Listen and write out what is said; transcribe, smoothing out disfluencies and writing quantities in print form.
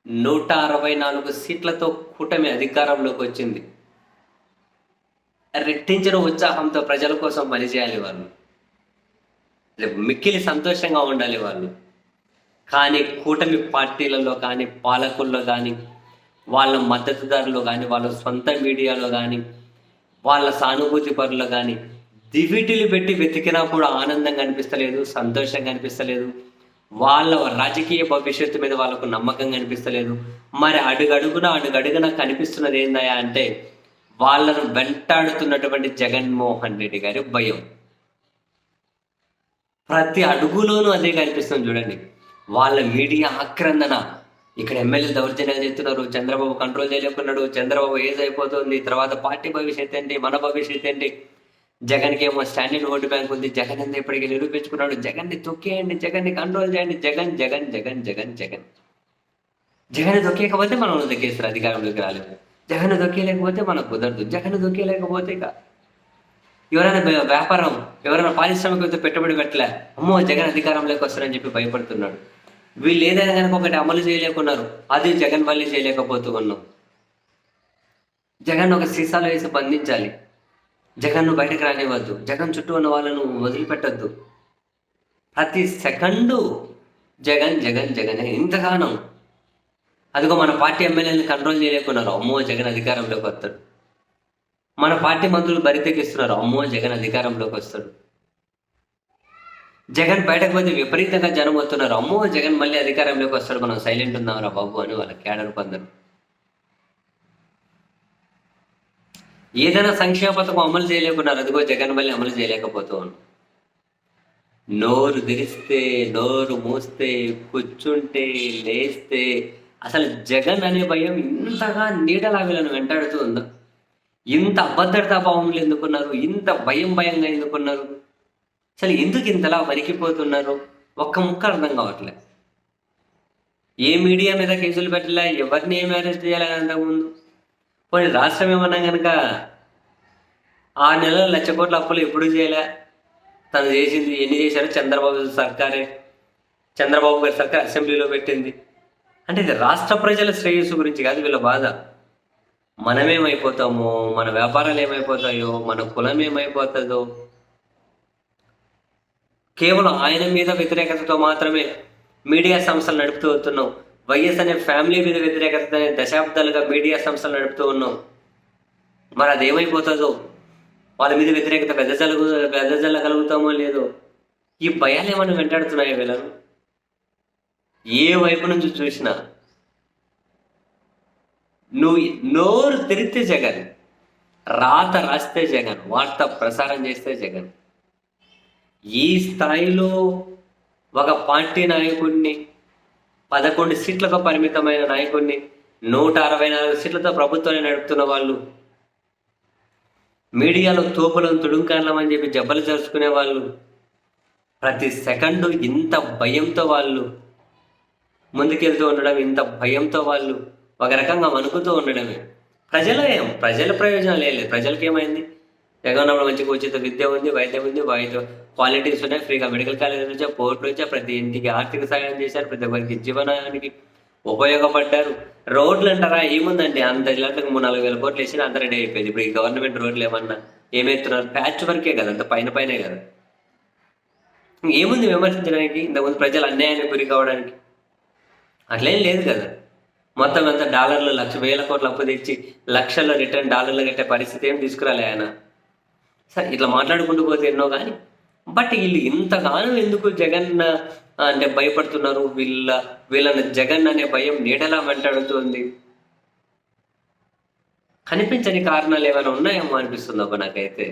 164 సీట్లతో కూటమి అధికారంలోకి వచ్చింది. రెట్టించిన ఉత్సాహంతో ప్రజల కోసం పనిచేయాలి వాళ్ళు. మిక్కిలి సంతోషంగా ఉండాలి వాళ్ళు. కానీ కూటమి పార్టీలలో కానీ, పాలకుల్లో కానీ, వాళ్ళ మద్దతుదారులు కానీ, వాళ్ళ సొంత మీడియాలో కానీ, వాళ్ళ సానుభూతి పరులు కానీ దివిటీలు పెట్టి వెతికినా కూడా ఆనందంగా అనిపిస్తలేదు, సంతోషంగా అనిపిస్తలేదు. వాళ్ళ రాజకీయ భవిష్యత్తు మీద వాళ్ళకు నమ్మకంగా అనిపిస్తలేదు. మరి అడుగడుగున కనిపిస్తున్నది ఏందయ్యా అంటే వాళ్ళను వెంటాడుతున్నటువంటి జగన్మోహన్ రెడ్డి గారి భయం. ప్రతి అడుగులోనూ అదే కనిపిస్తుంది చూడండి. వాళ్ళ మీడియా ఆక్రందన. ఇక్కడ ఎమ్మెల్యేలు దౌర్జన్యాలు చేస్తున్నారు, చంద్రబాబు కంట్రోల్ చేయలేకున్నాడు, చంద్రబాబు ఏజ్ అయిపోతుంది, తర్వాత పార్టీ భవిష్యత్ ఏంటి, మన భవిష్యత్ ఏంటి, జగన్కి ఏమో స్టాండర్డ్ ఓటు బ్యాంక్ ఉంది, జగన్ అంతా ఇప్పటికీ నిరూపించుకున్నాడు, జగన్ని తొక్కేయండి, జగన్ని కంట్రోల్ చేయండి, జగన్ జగన్ జగన్ జగన్ జగన్ జగన్ తొక్కేయకపోతే మనం తొక్కేస్తారు, అధికారంలోకి రాలేదు. జగన్ తొక్కేయలేకపోతే మనకు కుదరదు. జగన్ తొక్కేయలేకపోతే ఇక ఎవరైనా వ్యాపారం, ఎవరైనా పారిశ్రామికతో పెట్టుబడి పెట్టలే, అమ్మో జగన్ అధికారంలోకి వస్తారని చెప్పి భయపడుతున్నాడు. వీళ్ళు ఏదైనా కనుక ఒకటి అమలు చేయలేకున్నారు, అది జగన్ వల్లే చేయలేకపోతూ ఉన్నాం. జగన్ ఒక సీసాలో వేసి బంధించాలి, జగన్ను బయటకు రానివ్వద్దు, జగన్ చుట్టూ ఉన్న వాళ్ళను వదిలిపెట్టద్దు. ప్రతి సెకండు జగన్ జగన్ జగన్ ఇంతగానం. అదిగో మన పార్టీ ఎమ్మెల్యేలను కంట్రోల్ చేయలేకున్నారు, అమ్మో జగన్ అధికారంలోకి వస్తాడు. మన పార్టీ మంత్రులు బరితెగిస్తున్నారు, అమ్మో జగన్ అధికారంలోకి వస్తాడు. జగన్ బయటకు పోతే విపరీతంగా జనం వస్తున్నారు, అమ్మో జగన్ మళ్ళీ అధికారంలోకి వస్తాడు, మనం సైలెంట్ ఉందామరా బాబు అని వాళ్ళ కేడర్ కొందరు. ఏదైనా సంక్షేమ పథకం అమలు చేయలేకున్నారు, అదిగో జగన్ మళ్ళీ అమలు చేయలేకపోతూ ఉన్నాం. నోరు తెరిస్తే, నోరు మూస్తే, కూర్చుంటే, లేస్తే అసలు జగన్ అనే భయం ఇంతగా నీడలా వీళ్ళని వెంటాడుతూ ఉందా? ఇంత అభద్రతా భావంలో ఎందుకున్నారు? ఇంత భయంగా ఎందుకున్నారు? అసలు ఎందుకు ఇంతలా వణికిపోతున్నారు? ఒక్క ముక్క అర్థం కావట్లే. ఏ మీడియా మీద కేసులు పెట్టలే, ఎవరిని ఏమి అరెస్ట్ చేయాలని అంతకుముందు. పోనీ రాష్ట్రం ఏమన్నా కనుక 6 నెలల 1,00,000 కోట్ల అప్పులు ఎప్పుడు చేయలే. తను చేసింది ఎన్ని చేశారో చంద్రబాబు గారి సర్కార్ అసెంబ్లీలో పెట్టింది. అంటే ఇది రాష్ట్ర ప్రజల శ్రేయస్సు గురించి కాదు వీళ్ళ బాధ. మనమేమైపోతామో, మన వ్యాపారాలు ఏమైపోతాయో, మన కులం ఏమైపోతుందో, కేవలం ఆయన మీద వ్యతిరేకతతో మాత్రమే మీడియా సంస్థలు నడుపుతూ వస్తున్నాం. వైఎస్ అనే ఫ్యామిలీ మీద వ్యతిరేకత దశాబ్దాలుగా మీడియా సంస్థలు నడుపుతూ ఉన్నాం. మరి అదేమైపోతుందో, వాళ్ళ మీద వ్యతిరేకత వెదజల్లగలుగుతామో లేదో, ఈ భయాలు ఏమైనా వెంటాడుతున్నాయో వీళ్ళను. ఏ వైపు నుంచి చూసినా నువ్వు నోరు తెరిస్తే జగన్, రాత రాస్తే జగన్, వార్త ప్రసారం చేస్తే జగన్. ఈ స్థాయిలో ఒక పార్టీ నాయకుడిని, 11 సీట్లకు పరిమితమైన నాయకుడిని, 164 సీట్లతో ప్రభుత్వాన్ని నడుపుతున్న వాళ్ళు, మీడియాలో తోపులను తుడుంకారణం అని చెప్పి జబ్బలు జరుచుకునే వాళ్ళు, ప్రతి సెకండు ఇంత భయంతో వాళ్ళు ముందుకెళ్తూ ఉండడం, ఇంత భయంతో వాళ్ళు ఒక రకంగా వణుకుతూ ఉండడమే. ప్రజల ప్రయోజనాలు లేదు. ప్రజలకి ఏమైంది? జగన్ మంచిగా ఉచిత విద్య ఉంది, వైద్యం ఉంది, క్వాలిటీస్ ఉన్నాయి, ఫ్రీగా మెడికల్ కాలేజ్ నుంచే, పోర్టు నుంచే ప్రతి ఇంటికి ఆర్థిక సహాయం చేశారు, ప్రతి ఒక్కరికి జీవనానికి ఉపయోగపడ్డారు. రోడ్లు అంటారా, ఏముందండి, అంత ఇలాంటికి 3-4 వేల కోట్లు వేసినా అంత రెడీ అయిపోయింది. ఇప్పుడు ఈ గవర్నమెంట్ రోడ్లు ఏమన్నా ఏమెత్తున్నారు? ప్యాచ్ వర్కే కదా, అంత పైనే కదా. ఏముంది విమర్శించడానికి? ఇంతకుముందు ప్రజలు అన్యాయాన్ని గురి కావడానికి అట్లేం లేదు కదా. మొత్తం అంత డాలర్లు 1,00,000 కోట్ల అప్పు తెచ్చి లక్షల్లో రిటర్న్ డాలర్లు కట్టే పరిస్థితి ఏం తీసుకురాలే ఆయన. సరే ఇట్లా మాట్లాడుకుంటూ పోతే ఎన్నో కానీ, బట్ వీళ్ళు ఇంతగానో ఎందుకు జగన్ అంటే భయపడుతున్నారు? వీళ్ళని జగన్ అనే భయం నీడలా వెంటాడుతుంది. కనిపించని కారణాలు ఏమైనా ఉన్నాయేమో అనిపిస్తుంది అబ్బా నాకైతే.